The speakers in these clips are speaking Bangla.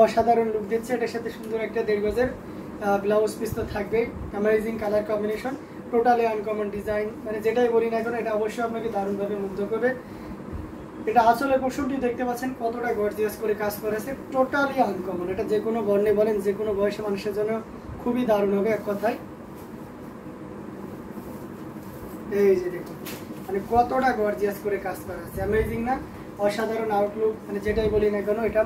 অসাধারণ লুক দিচ্ছে। এটার সাথে সুন্দর একটা 1.5 গজের ব্লাউজ পিস তো থাকবেই। Amazing colour combination, totally uncommon design, মানে যেটাই বলি না কেন এটা অবশ্যই আপনাকে দারুণভাবে মুগ্ধ করবে। এটা আসলে পোর্শনটি দেখতে পাচ্ছেন কতটা গর্জিয়াস করে কাজ করেছে, টোটালি আনকমন। এটা যে কোনো বর্ণে বলেন, যে কোনো বয়সী মানুষের জন্য খুবই দারুণ হবে এক কথায়। এই যে দেখুন মানে কতটা গর্জিয়াস করে কাজ করা আছে, অ্যামেজিং না? অসাধারণ আউটলুক, মানে যেটাই বলি না কেন এটা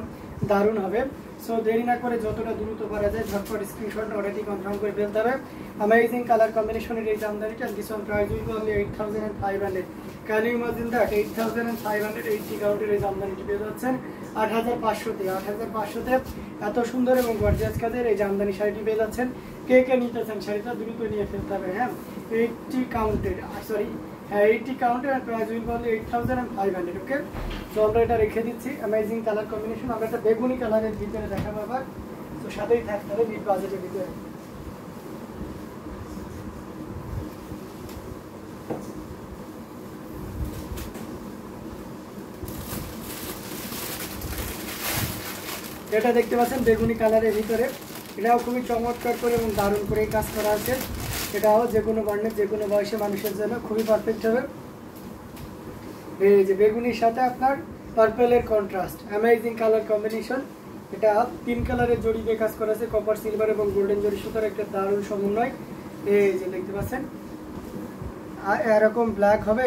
দারুণ হবে। সো দেরি না করে যতটা দ্রুত করা যায় ঝটপট স্ক্রিনশট অলরেডি কনফার্ম করে ফেলতে হবে। অ্যামেজিং কালার কম্বিনেশনের এই জামদানিটা, this one price will be only 8500। Can you imagine that? 8500 80 কাউন্টের এই জামদানিটি পেয়ে যাচ্ছেন 8500-তে। 8500-তে এত সুন্দর এবং গর্জিয়াস কাজের এই জামদানি শাড়িটি পেয়ে যাচ্ছেন। কে কে নিতেছেন শাড়িটা দ্রুত নিয়ে ফেলতে হবে। হ্যাঁ, 80 কাউন্টের, সরি হ্যাঁ 80 কাউন্টের, আর প্রাইস উইল বি অনলি 8500। ওকে, তো আমরা এটা রেখে দিচ্ছি। Amazing colour combination. আমরা একটা বেগুনি কালারের ভিতরে দেখাবো আবার, তো সাথেই থাকতে হবে মিড বাজেটের ভিতরে। এটা দেখতে পাচ্ছেন বেগুনি কালারের ভিতরে, এটাও খুবই চমৎকার করে এবং দারুণ করে কাজ করা আছে। এটাও যে কোনো বর্ণের যে কোনো বয়সের মানুষের জন্য খুবই পারফেক্ট হবে। এই যে বেগুনির সাথে আপনার পার্পেলের কন্ট্রাস্ট, অ্যামেজিং কালার কম্বিনেশন। এটা 3 কালারের জড়ি দিয়ে কাজ করা আছে, কপার, সিলভার এবং গোল্ডেন জড়ি সুতার একটা দারুণ সমন্বয়। এই যে দেখতে পাচ্ছেন, আর এরকম ব্ল্যাক হবে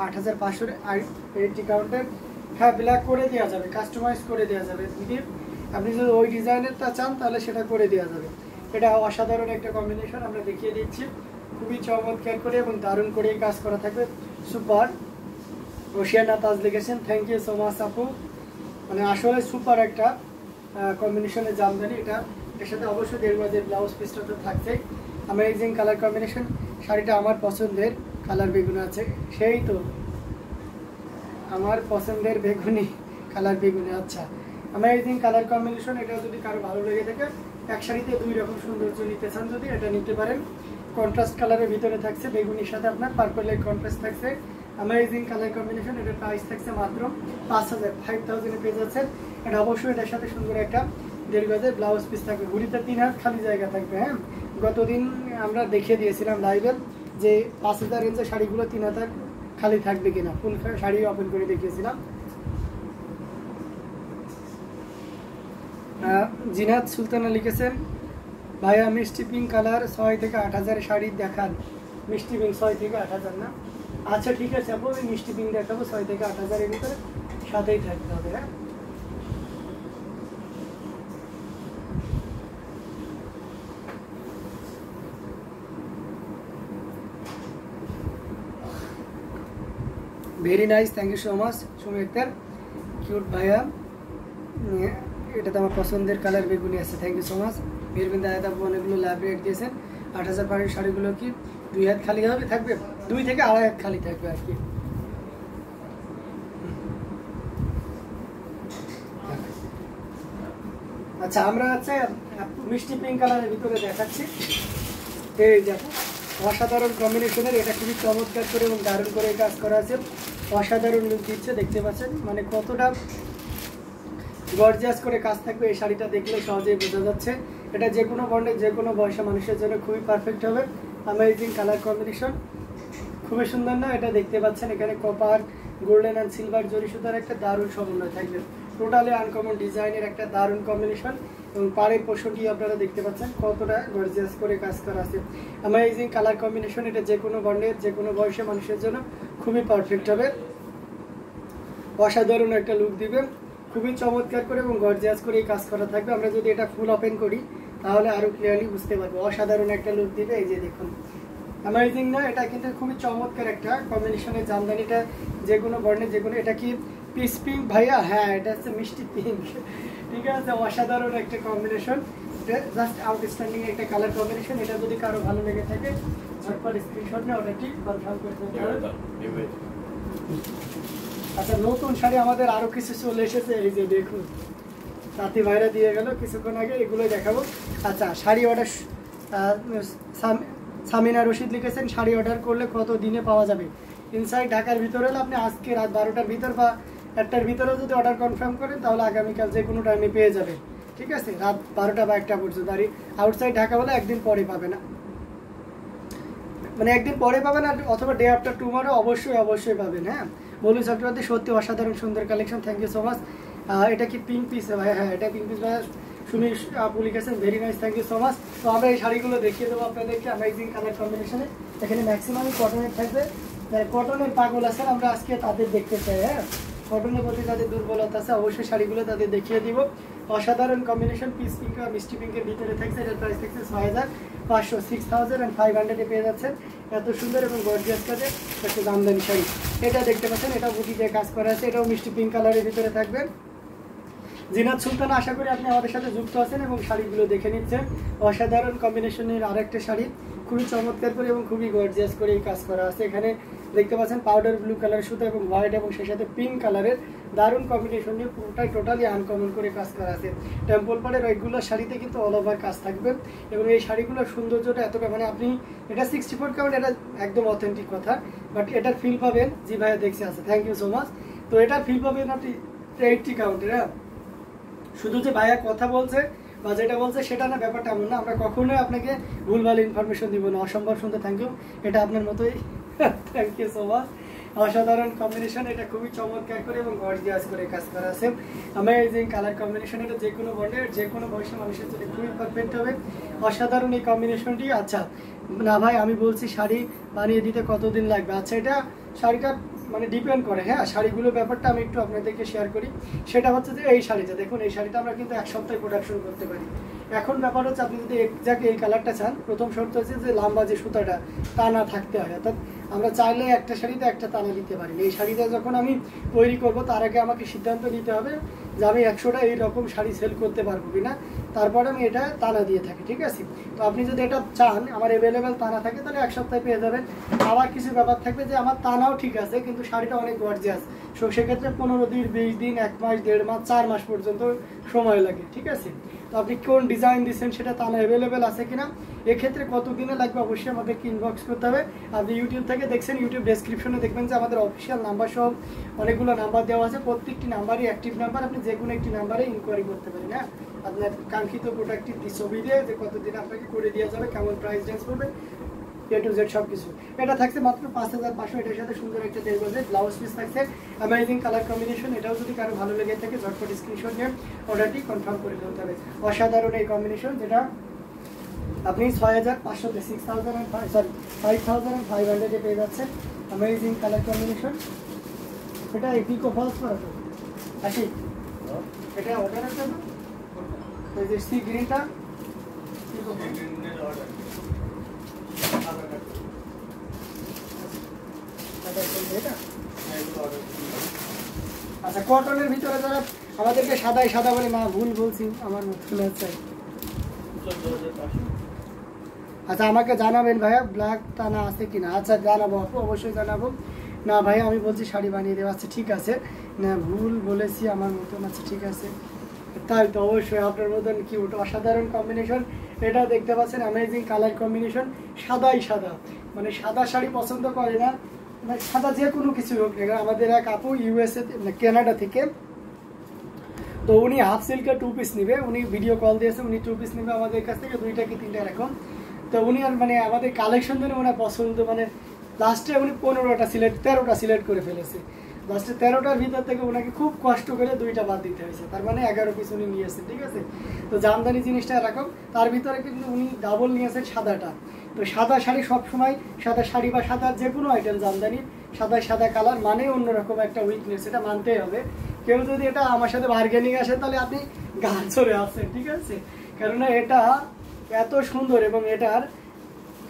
8500 80 কাউন্টের। হ্যাঁ, ব্ল্যাক করে দেওয়া যাবে, কাস্টমাইজ করে দেওয়া যাবে। যদি আপনি যদি ওই ডিজাইনেরটা চান তাহলে সেটা করে দেওয়া যাবে। এটা অসাধারণ একটা কম্বিনেশন, আমরা দেখিয়ে দিচ্ছি। খুবই চমৎকার করে এবং দারুণ করে কাজ করা থাকবে। সুপার। রশিয়ানা তাজ লিখেছেন, থ্যাংক ইউ সো মাচ আপু। মানে আসলে সুপার একটা কম্বিনেশনের জামদানি এটা। এর সাথে অবশ্যই 1.5 গজের ব্লাউজ পিসটা তো থাকছেই। Amazing colour combination. শাড়িটা আমার পছন্দের কালার বেগুনি আছে, সেই তো আমার পছন্দের বেগুনি কালার বেগুনি। আচ্ছা, অ্যামেজিং কালার কম্বিনেশন। এটা যদি কারো ভালো লেগে থাকে, এক শাড়িতে 2 রকম সৌন্দর্য নিতে চান যদি এটা নিতে পারেন। কন্ট্রাস্ট কালারের ভিতরে থাকছে, বেগুনির সাথে আপনার পার্পলের কন্ট্রাস্ট থাকছে। Amazing colour combination. এটার প্রাইস থাকছে মাত্র 5000 পেয়ে যাচ্ছেন। এটা অবশ্যই এটার সাথে সুন্দর একটা 1.5 গজের ব্লাউজ পিস থাকবে। ঘুড়িতে 3 হাত খালি জায়গা থাকবে। হ্যাঁ, গতদিন আমরা দেখিয়ে দিয়েছিলাম লাইভে যে 5000 রেঞ্জের শাড়িগুলো 3 হাত খালি থাকবে কিনা, ফুল শাড়ি ওপেন করে দেখিয়েছিলাম। জিনাত সুলতানা লিখেছেন, ভাইয়া মিষ্টি পিঙ্ক কালার 6 থেকে 8000 শাড়ি দেখান। মিষ্টি পিঙ্ক 6 থেকে 8000 না? আচ্ছা ঠিক আছে আপু, আমি মিষ্টি পিঙ্ক দেখাবো 6 থেকে 8000-এর ভিতরে, সাথেই থাকতে হবে। হ্যাঁ, very nice, thank you so much Sumi Akhtar, cute ভাইয়া। এটা তো আমার পছন্দের কালার বেগুনি আছে, thank you so much. Birbindu Ayat আপু অনেকগুলো লাভ রেট দিয়েছেন। 8000 পাড়ির শাড়িগুলো কি 2 হাত খালি হবে থাকবে? 2 থেকে 2.5 হাত খালি থাকবে আর কি। আচ্ছা, আমরা হচ্ছে মিষ্টি পিঙ্ক কালারের ভিতরে দেখাচ্ছি। এই দেখো অসাধারণ কম্বিনেশনের, এটা খুবই চমৎকার করে এবং দারুণ করে কাজ করা আছে। অসাধারণ লুক দিচ্ছে, দেখতে পাচ্ছেন মানে কতটা গর্জিয়াস করে কাজ থাকবে। এই শাড়িটা দেখলে সহজেই বোঝা যাচ্ছে এটা যে কোনো বর্ণের যে কোনো বয়সের মানুষের জন্য খুবই পারফেক্ট হবে। অ্যামেজিং কালার কম্বিনেশন, খুবই সুন্দর না? এটা দেখতে পাচ্ছেন এখানে কপার, গোল্ডেন অ্যান্ড সিলভার জরি সুতার একটা দারুণ সমন্বয় থাকবে। টোটালি আনকমন ডিজাইনের একটা দারুণ কম্বিনেশন এবং পাড়ের পোষণটি আপনারা দেখতে পাচ্ছেন কতটা গর্জিয়াস করে কাজ করা আছে। অ্যামেজিং কালার কম্বিনেশন, এটা যে কোনো বর্ণের যে কোনো বয়সের মানুষের জন্য খুবই পারফেক্ট হবে। অসাধারণ একটা লুক দিবে, খুবই চমৎকার করে এবং গর্জিয়াস করে এই কাজ করা থাকবে। আমরা যদি এটা ফুল ওপেন করি তাহলে আরও ক্লিয়ারলি বুঝতে পারবো। অসাধারণ একটা লুক দিবে। এই যে দেখুন, অ্যামেজিং না? এটা কিন্তু খুবই চমৎকার একটা কম্বিনেশনের জামদানিটা যে কোনো বর্ণের যে কোনো। এটা কি পিস পিঙ্ক ভাইয়া? হ্যাঁ, এটা হচ্ছে মিষ্টি পিঙ্ক। ঠিক আছে, অসাধারণ একটা কম্বিনেশন, জাস্ট আউটস্ট্যান্ডিং একটা কালার কম্বিনেশন। এটা যদি কারো ভালো লেগে থাকে ঝটপট স্ক্রিনশট নিয়ে অর্ডারটি কনফার্ম করে দিতে হবে। আচ্ছা, নতুন শাড়ি আমাদের আরও কিছু চলে এসেছে। এই যে দেখুন, সাথী ভাইরা দিয়ে গেল কিছুক্ষণ আগে, এগুলোই দেখাবো। আচ্ছা, শাড়ি অর্ডার সামিনা রশিদ লিখেছেন, শাড়ি অর্ডার করলে কত দিনে পাওয়া যাবে? ইনসাইড ঢাকার ভিতরে হলে আপনি আজকে রাত 12টার ভিতর বা 1টার ভিতরে যদি অর্ডার কনফার্ম করেন তাহলে আগামীকাল যে কোনো টাইমে পেয়ে যাবে। ঠিক আছে, রাত 12টা বা 1টা পর্যন্ত। আর আউটসাইড ঢাকা হলে একদিন পরে পাবে না, মানে একদিন পরে পাবেন, আর অথবা ডে আফটার টুমরো অবশ্যই পাবেন। হ্যাঁ, বলুন চক্রবর্তী সত্যি অসাধারণ সুন্দর collection, thank you so much. এটা কি পিঙ্ক পিস ভাই? হ্যাঁ, এটা পিঙ্ক পিস ভাই, সুনীল আপু লিখেছেন, very nice, thank you so much. তো আমরা এই শাড়িগুলো দেখিয়ে দেবো আপনাদেরকে অ্যামেজিং কালার কম্বিনেশনে। এখানে ম্যাক্সিমামই কটনের থাকবে, কটনের পাগল আছেন আমরা আজকে তাদের দেখতে চাই। হ্যাঁ, কটনের প্রতি তাদের দুর্বলতা আছে, অবশ্যই শাড়িগুলো তাদের দেখিয়ে দিব। অসাধারণ কম্বিনেশন, পিস পিঙ্ক আর মিষ্টি পিঙ্কের ভিতরে থাকছে। এটার প্রাইস থাকছে 6500, 6500 পেয়ে যাচ্ছেন। এত সুন্দর এবং গর্জিয়াস কাজে একটা জামদানি শাড়ি। এটা দেখতে পাচ্ছেন, এটা বুটি দিয়ে কাজ করা আছে, এটাও মিষ্টি পিঙ্ক কালারের ভিতরে থাকবে। জিনাত সুলতানা, আশা করি আপনি আমাদের সাথে যুক্ত আছেন এবং শাড়িগুলো দেখে নিচ্ছেন। অসাধারণ কম্বিনেশনের আরেকটা শাড়ি, খুবই চমৎকার করে এবং খুবই গর্জিয়াস করে এই কাজ করা আছে। এখানে দেখতে পাচ্ছেন পাউডার ব্লু কালারের সুতো এবং হোয়াইট এবং সেই সাথে পিঙ্ক কালারের দারুণ কম্বিনেশন নিয়ে পুরোটাই টোটালি আনকমন করে কাজ করা আছে। টেম্পল পাড়ের ওইগুলো শাড়িতে কিন্তু অল ওভার কাজ থাকবে এবং এই শাড়িগুলোর সৌন্দর্যটা এতটা, মানে আপনি এটা 64 কাউন্ট, এটা একদম অথেন্টিক কথা, বাট এটার ফিল পাবেন, জি ভাইয়া দেখছে আছে, থ্যাংক ইউ সো মাচ। তো এটার ফিল পাবেন আপনি 80 কাউন্টের। হ্যাঁ, শুধু যে ভাইয়া কথা বলছে বা যেটা বলছে সেটা না, ব্যাপারটা এমন না, আমরা কখনোই আপনাকে ভুলভাল ইনফরমেশন দিব না। অসম্ভব সুন্দর, থ্যাংক ইউ, এটা আপনার মতোই, থ্যাংক ইউ সো মাচ। অসাধারণ কম্বিনেশন, এটা খুবই চমৎকার করে এবং গর্জিয়াস করে কাজ করা আছে। অ্যামেজিং কালার কম্বিনেশন, এটা যে কোনো বর্ণের যে কোনো বয়সের মানুষের জন্য খুবই পারফেক্ট হবে। অসাধারণ এই কম্বিনেশনটি। আচ্ছা না ভাই, আমি বলছি শাড়ি বানিয়ে দিতে কতদিন লাগবে? আচ্ছা, এটা শাড়িটা মানে ডিপেন্ড করে। হ্যাঁ, শাড়িগুলোর ব্যাপারটা আমি একটু আপনাদেরকে শেয়ার করি। সেটা হচ্ছে যে এই শাড়িটা দেখুন, এই শাড়িটা আমরা কিন্তু 1 সপ্তাহে প্রোডাকশন করতে পারি। এখন ব্যাপার হচ্ছে আপনি যদি এক্সাক্ট এই কালারটা চান, প্রথম শর্ত হচ্ছে যে লম্বা যে সুতাটা টানা থাকতে হয়, অর্থাৎ আমরা চাইলে একটা শাড়িতে একটা টানা দিতে পারি। এই শাড়িটা যখন আমি তৈরি করব তার আগে আমাকে সিদ্ধান্ত নিতে হবে যে আমি 100টা এইরকম শাড়ি সেল করতে পারবো কিনা, তারপরে আমি এটা টানা দিয়ে থাকি। ঠিক আছে, তো আপনি যদি এটা চান আমার অ্যাভেলেবেল টানা থাকে তাহলে 1 সপ্তাহে পেয়ে যাবেন। আবার কিছু ব্যাপার থাকবে যে আমার টানাও ঠিক আছে কিন্তু শাড়িটা অনেক গর্জিয়াস, সো সেক্ষেত্রে 15 দিন, 20 দিন, 1 মাস, 1.5 মাস, 4 মাস পর্যন্ত সময় লাগে। ঠিক আছে, তো আপনি কোন ডিজাইন দিচ্ছেন সেটা টানা অ্যাভেলেবেল আছে কিনা, এক্ষেত্রে কত দিনে লাগবে অবশ্যই আমাদেরকে ইনবক্স করতে হবে। আপনি ইউটিউব থেকে দেখছেন, ইউটিউব ডেসক্রিপশনে দেখবেন যে আমাদের অফিসিয়াল নাম্বার সহ অনেকগুলো নাম্বার দেওয়া আছে, প্রত্যেকটি নাম্বারই অ্যাক্টিভ নাম্বার, আপনি যে কোনো একটি নাম্বারে ইনকোয়ারি করতে পারেন। হ্যাঁ, আপনার কাঙ্ক্ষিত প্রোডাক্টটি ছবি দিয়ে যে কতদিন আপনাকে করে দেওয়া যাবে, কেমন প্রাইস রেঞ্জ করবে, A to Z সব কিছু। এটা থাকছে মাত্র 5500। এটার সাথে সুন্দর একটা ব্লাউজ পিস থাকছে, অ্যামেজিং কালার কম্বিনেশন। এটাও যদি কারো ভালো লেগে থাকে ঝটপট স্ক্রিনশট নিয়ে অর্ডারটি কনফার্ম করে ফেলতে হবে। অসাধারণ এই কম্বিনেশন, যেটা আপনি 6500 5500 পেয়ে যাচ্ছেন। অ্যামেজিং কালার কম্বিনেশন, এটা পিকো ফলস করা তো আসি, এটা অর্ডারের জন্য এই যে সি গ্রিনটা আচ্ছা, কটনের ভিতরে যারা আমাদেরকে সাদা বলে, না ভুল বলছি, আমার মুশকিল হচ্ছে। আচ্ছা, আমাকে জানাবেন ভাইয়া ব্ল্যাক টানা আছে কিনা। আচ্ছা, জানাবো আপু, অবশ্যই জানাবো। না ভাইয়া, আমি বলছি শাড়ি বানিয়ে দেবো। আচ্ছা ঠিক আছে, না ভুল বলেছি আমার মতন। আচ্ছা ঠিক আছে, তাই তো অবশ্যই আপনার মতন কিউট, অসাধারণ কম্বিনেশন। এটা দেখতে পাচ্ছেন অ্যামেজিং কালার কম্বিনেশন, সাদাই সাদা, মানে সাদা শাড়ি পছন্দ করে না, মানে সাদা যে কোনো কিছু হোক না। আমাদের এক আপু ইউএসএ কানাডা থেকে, তো উনি হাফ সিল্কের 2 পিস নিবে, উনি ভিডিও কল দিয়েছে, উনি 2 পিস নিবে আমাদের কাছ থেকে, 2টা কি 3টা এরকম। তো উনি আর মানে আমাদের কালেকশন জন্য ওনার পছন্দ, মানে লাস্টে উনি 13টা সিলেক্ট করে ফেলেছে। লাস্টে 13টার ভিতর থেকে ওনাকে খুব কষ্ট করে 2টা বাদ দিতে হয়েছে, তার মানে 11 পিস উনি নিয়েছে। ঠিক আছে, তো জামদানি জিনিসটা এরকম, তার ভিতরে কিন্তু উনি ডাবল নিয়েছেন সাদাটা। তো সাদা শাড়ি সবসময়, সাদা শাড়ি বা সাদা যে কোনো আইটেম জামদানি, সাদা কালার মানে অন্যরকম একটা উইকনেস, এটা মানতেই হবে। কেউ যদি এটা আমার সাথে বার্গেনিং আসে তাহলে আপনি গান চড়ে আসছেন। ঠিক আছে, কেননা এটা এত সুন্দর এবং এটার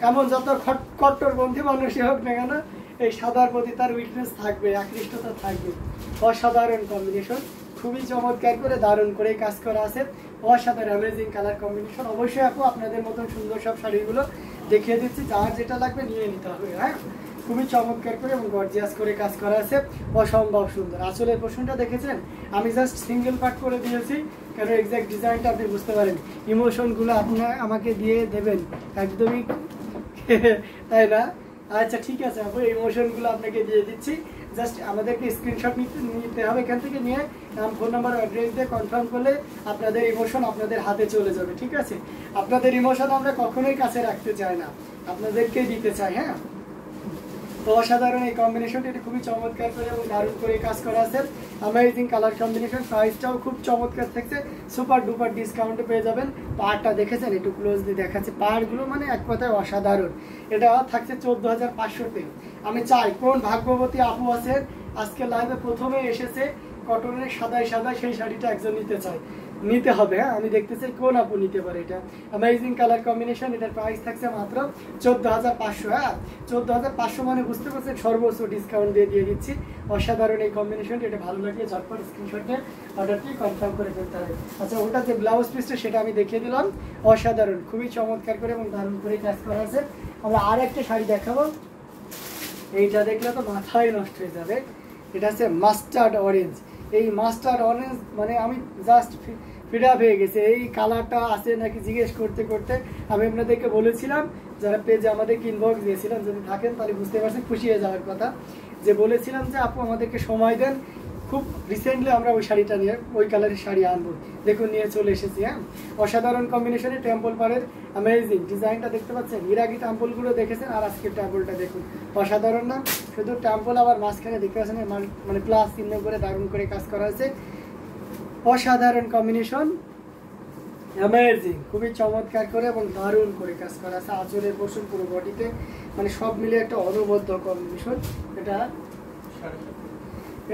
এমন যত কট্টরপন্থী মানুষই হোক না কেন, এই সাদার প্রতি তার উইকনেস থাকবে, আকৃষ্টতা থাকবে। অসাধারণ কম্বিনেশন, খুবই চমৎকার করে দারুণ করে কাজ করা আছে। অসাধারণ অ্যামেজিং কালার কম্বিনেশন। অবশ্যই আপু আপনাদের মতন সুন্দর সব শাড়িগুলো দেখিয়ে দিচ্ছি, যার যেটা লাগবে নিয়ে নিতে হবে। হ্যাঁ, খুবই চমৎকার করে এবং গর্জিয়াস করে কাজ করা আছে, অসম্ভব সুন্দর। আসলে প্রশ্নটা দেখেছেন, আমি জাস্ট সিঙ্গেল পার্ট করে দিয়েছি, কেন এক্সাক্ট ডিজাইনটা আপনি বুঝতে পারেন। ইমোশনগুলো আপনার আমাকে দিয়ে দেবেন একদমই, তাই না? আচ্ছা ঠিক আছে আপু, ইমোশনগুলো আপনাকে দিয়ে দিচ্ছি, জাস্ট আমাদেরকে স্ক্রিনশট নিতে হবে, এখান থেকে নিয়ে নাম, ফোন নাম্বার, অ্যাড্রেস দিয়ে কনফার্ম করলে আপনাদের ইমোশন আপনাদের হাতে চলে যাবে। ঠিক আছে, আপনাদের ইমোশন আমরা কখনোই কাছে রাখতে চাই না, আপনাদেরকে দিতে চাই। হ্যাঁ, তো অসাধারণ এই কম্বিনেশনটা, এটা খুবই চমৎকার করে এবং দারুণ করে কাজ করা আছে। অ্যামেজিং কালার কম্বিনেশন, প্রাইসটাও খুব চমৎকার থাকছে, সুপার ডুপার ডিসকাউন্টে পেয়ে যাবেন। পাড়টা দেখেছেন, একটু ক্লোজলি দেখাচ্ছে, পাড়গুলো মানে এক কথায় অসাধারণ। এটা থাকছে 14,500-তে। আমি চাই কোন ভাগ্যবতী আপু আছেন আজকে লাইভে প্রথমে এসেছে কটনের সাদায় সাদায়, সেই শাড়িটা একজন নিতে চাই, নিতে হবে। হ্যাঁ, আমি দেখতে চাই কোন আপু নিতে পারে এটা। অ্যামেজিং কালার কম্বিনেশন, এটার প্রাইস থাকছে মাত্র 14,500। হ্যাঁ, 14,500 মানে বুঝতে পারছেন, সর্বোচ্চ ডিসকাউন্ট দিয়ে দিচ্ছি। অসাধারণ এই কম্বিনেশনটা, এটা ভালো লাগলে ঝটপট স্ক্রিনশটে অর্ডারটি কনফার্ম করে ফেলতে হবে। আচ্ছা, ওটা যে ব্লাউজ পিসটা সেটা আমি দেখিয়ে দিলাম, অসাধারণ, খুবই চমৎকার করে এবং দারুণ করে কাজ করা আছে। আমরা আর একটা শাড়ি দেখাবো, এইটা দেখলে তো মাথায় নষ্ট হয়ে যাবে। এটা হচ্ছে মাস্টার্ড অরেঞ্জ। এই মাস্টার্ড অরেঞ্জ মানে আমি জাস্ট ফিড আপ হয়ে গেছে, এই কালারটা আছে নাকি জিজ্ঞেস করতে করতে আমি আপনাদেরকে বলেছিলাম, যারা পেজে আমাদেরকে ইনবক্স দিয়েছিলাম, যদি থাকেন তাহলে বুঝতে পারছেন, খুশি হয়ে যাওয়ার কথা, যে বলেছিলাম যে আপু আমাদেরকে সময় দেন, খুব রিসেন্টলি আমরা ওই শাড়িটা নিয়ে, ওই কালারের শাড়ি আনবো, দেখুন নিয়ে চলে এসেছি। হ্যাঁ, অসাধারণ কম্বিনেশনে টেম্পল পাড়ের অ্যামেজিং ডিজাইনটা দেখতে পাচ্ছেন, এর আগে টেম্পলগুলো দেখেছেন আর আজকের টেম্পলটা দেখুন, অসাধারণ না? শুধু টেম্পল আবার মাঝখানে দেখতে পাচ্ছেন মানে প্লাস চিহ্ন করে দারুণ করে কাজ করা হয়েছে, অসাধারণ কম্বিনেশন, অ্যামেজিং, খুবই চমৎকার করে এবং দারুণ করে কাজ করা আছে। আঁচলের পোর্শন পুরো বডিতে মানে সব মিলে একটা অনবদ্য কম্বিনেশন।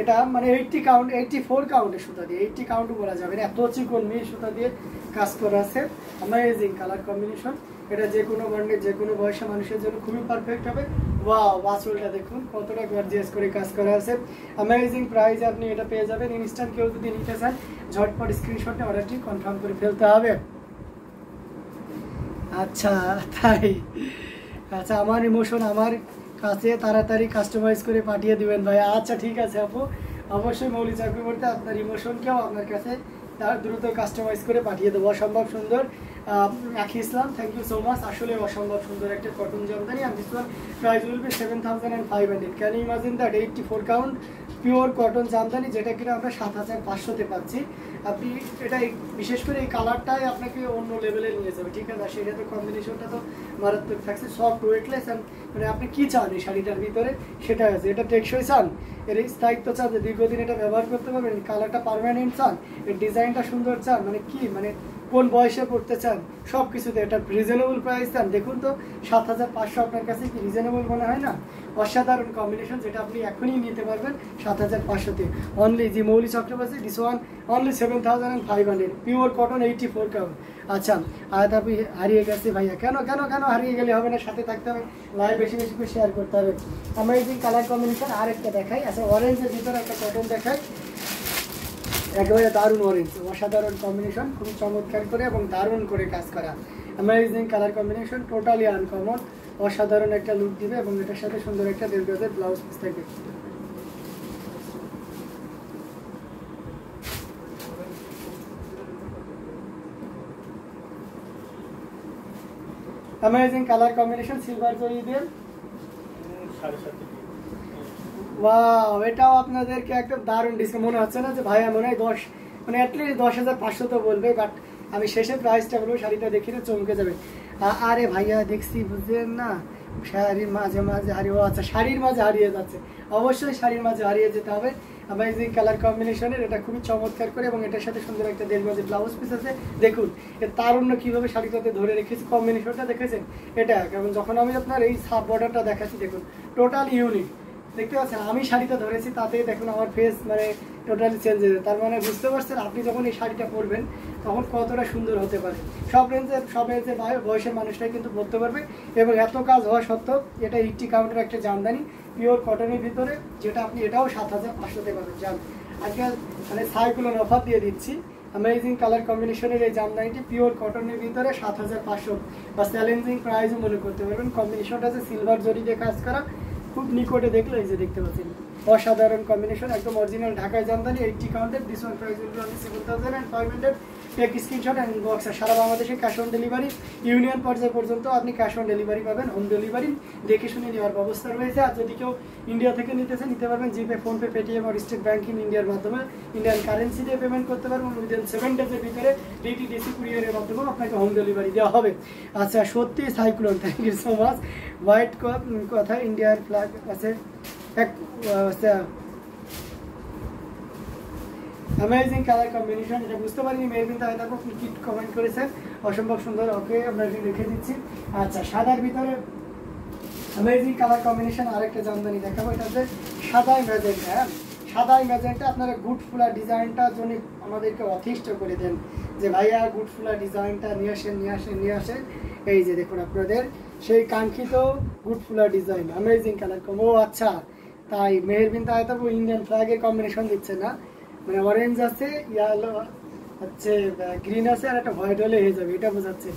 এটা মানে 84 কাউন্টের সুতা দিয়ে, 80 কাউন্টও বলা যাবে না, এত চিকন মিহি সুতা দিয়ে কাজ করা আছে। অ্যামেজিং কালার কম্বিনেশন, এটা যে কোনো বর্ণের যে কোনো বয়সের মানুষের জন্য খুবই পারফেক্ট হবে। ওয়াও, আঁচলটা দেখুন কতটা গর্জিয়াস করে কাজ করা আছে। অ্যামেজিং প্রাইসে আপনি এটা পেয়ে যাবেন। ইনস্ট্যান্ট কেউ যদি নিতে চান ঝটপট স্ক্রিনশটে অর্ডারটি কনফার্ম করে ফেলতে হবে। আচ্ছা তাই, আচ্ছা আমার ইমোশন আমার কাছে তাড়াতাড়ি কাস্টমাইজ করে পাঠিয়ে দিবেন ভাই। আচ্ছা ঠিক আছে আপু, অবশ্যই মৌলি চক্রবর্তী আপনার ইমোশনকেও আপনার কাছে তার দ্রুত কাস্টমাইজ করে পাঠিয়ে দেবো। অসম্ভব সুন্দর আখি ইসলাম, থ্যাংক ইউ সো মাচ। আসলে অসম্ভব সুন্দর একটা cotton Jamdani, and this one price will be 7,500. Can you imagine that? 84 count pure cotton Jamdani, যেটা কিনা আমরা 7,500-তে পাচ্ছি। আপনি এটা বিশেষ করে এই কালারটাই আপনাকে অন্য লেভেলে নিয়ে যাবে। ঠিক আছে, সেটা তো কম্বিনেশনটা তো মারাত্মক থাকছে, সফট ওয়েটলেস, অ্যান্ড মানে আপনি কি চান এই শাড়িটার ভিতরে সেটা আছে। এটা টেকসই চান, এর স্থায়িত্ব চান, যে দীর্ঘদিন এটা ব্যবহার করতে পারবেন, কালারটা পার্মানেন্ট চান, এর ডিজাইনটা সুন্দর চান, মানে কি মানে কোন বয়সে পড়তে চান, সব কিছুতে এটা রিজনেবল প্রাইস চান। দেখুন তো 7,500 আপনার কাছে কি রিজনেবল মনে হয় না? অসাধারণ কম্বিনেশন, যেটা আপনি এখনই নিতে পারবেন 7,500-তে অনলি। জি Mouli Chakraborty, this one only 7,500 pure cotton 84 count. আচ্ছা, আর আপনি হারিয়ে গেছে ভাইয়া, কেন কেন কেন হারিয়ে গেলে হবে না, সাথে থাকতে হবে, লাইভ বেশি বেশি করে শেয়ার করতে হবে। অ্যামেজিং কালার কম্বিনেশন, আরেকটা দেখাই। আচ্ছা, অরেঞ্জের ভিতরে একটা কটন দেখাই, একেবারে দারুণ অরেঞ্জ, অসাধারণ কম্বিনেশন, খুবই চমৎকার করে এবং দারুণ করে কাজ করা। Amazing colour combination, totally uncommon, অসাধারণ একটা লুক দিবে এবং এটার সাথে সুন্দর একটা 1.5 গজের ব্লাউজ পিস থাকবে। অ্যামেজিং কালার কম্বিনেশন, সিলভার জরি দিয়ে, ওয়াও, এটাও আপনাদেরকে একদম দারুণ ডিসকাউন্ট। মনে হচ্ছে না যে ভাইয়া মনে হয় 10 মানে অ্যাটলিস্ট 10,500 তো বলবে, বাট আমি শেষে প্রাইসটা বলবো, শাড়িটা দেখি না চমকে যাবে। আরে ভাইয়া দেখছি, বুঝলেন না, শাড়ির মাঝে মাঝে হারিয়ে, আচ্ছা শাড়ির মাঝে হারিয়ে যাচ্ছে, অবশ্যই শাড়ির মাঝে হারিয়ে যেতে হবে। অ্যামেজিং কালার কম্বিনেশনের, এটা খুবই চমৎকার করে এবং এটার সাথে সুন্দর একটা 1.5 গজের ব্লাউজ পিস আছে। দেখুন এর তারুণ্য কীভাবে শাড়িটাতে ধরে রেখেছি, কম্বিনেশনটা দেখেছেন এটা, এবং যখন আমি আপনার এই সাব বর্ডারটা দেখাচ্ছি দেখুন টোটাল ইউনিক, দেখতে পাচ্ছেন আমি শাড়িটা ধরেছি তাতেই দেখুন আমার ফেস মানে টোটালি চেঞ্জ হয়ে যায়। তার মানে বুঝতে পারছেন আপনি যখন এই শাড়িটা পরবেন তখন কতটা সুন্দর হতে পারে। সব রেঞ্জের বয়সের মানুষটাই কিন্তু পরতে পারবে এবং এত কাজ হওয়া সত্ত্বেও এটা 80 কাউন্টের একটা জামদানি পিওর কটনের ভিতরে, যেটা আপনি এটাও 7,500-তে পাবেন। জান আজকাল মানে সাইক্লোন অফার দিয়ে দিচ্ছি। অ্যামেজিং কালার কম্বিনেশনের এই জামদানিটি পিওর কটনের ভিতরে 7,500 বা চ্যালেঞ্জিং প্রাইসও মনে করতে পারবেন। কম্বিনেশনটা আছে সিলভার জরি দিয়ে কাজ করা, খুব নিকটে দেখলে এই যে দেখতে পাচ্ছেন অসাধারণ কম্বিনেশন, একদম অরিজিনাল ঢাকায় জামদানি 80 কাউন্টের। This one price will be only 7,500। Take screenshot and box. সারা বাংলাদেশে ক্যাশ অন ডেলিভারি, ইউনিয়ন পর্যায় পর্যন্ত আপনি ক্যাশ অন ডেলিভারি পাবেন, হোম ডেলিভারি দেখে শুনে নেওয়ার ব্যবস্থা রয়েছে। আর যদি কেউ ইন্ডিয়া থেকে নিতেছে নিতে পারবেন জিপে, ফোনপে, পেটিএম আর স্টেট ব্যাংক ইন ইন্ডিয়ার মাধ্যমে ইন্ডিয়ান কারেন্সি দিয়ে পেমেন্ট করতে পারবেন। উইদিন 7 ডেজের ভিতরে ডিটিডিসি কুরিয়ারের মাধ্যমে আপনাকে হোম ডেলিভারি দেওয়া হবে। আচ্ছা সত্যি cyclone, thank you so much. White কথা ইন্ডিয়ার ফ্ল্যাগ আছে এক অ্যামেজিং কালার কম্বিনেশন, এটা বুঝতে পারিনি মেহবিন তাই দেখো আপনি কি কমেন্ট করেছেন, অসম্ভব সুন্দর। ওকে আমরা রেখে দিচ্ছি। আচ্ছা সাদার ভিতরে অ্যামেজিং কালার কম্বিনেশন, আরেকটা জামদানি দেখাবো, এটা হচ্ছে সাদাই ম্যাজেন্টা। হ্যাঁ সাদাই ম্যাজেন্টা, আপনারা গুড ফুলা ডিজাইনটা জন্য আমাদেরকে অতিষ্ঠ করে দেন যে ভাইয়া গুড ফুলা ডিজাইনটা নিয়ে আসেন নিয়ে আসেন নিয়ে আসেন। এই যে দেখুন আপনাদের সেই কাঙ্ক্ষিত গুড ফুলা ডিজাইন, অ্যামেজিং কালার কম। ও আচ্ছা তাই মেহরবিন তাই তো ইন্ডিয়ান ফ্ল্যাগের কম্বিনেশন দিচ্ছে না, মানে অরেঞ্জ আছে, ইয়েলো হচ্ছে, গ্রিন আছে, আর একটা হোয়াইট হলে হয়ে যাবে, এটা বোঝাচ্ছে।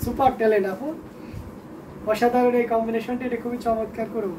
সুপার ট্যালেন্ট আপু, অসাধারণ এই কম্বিনেশনটা, এটা খুবই চমৎকার করবো।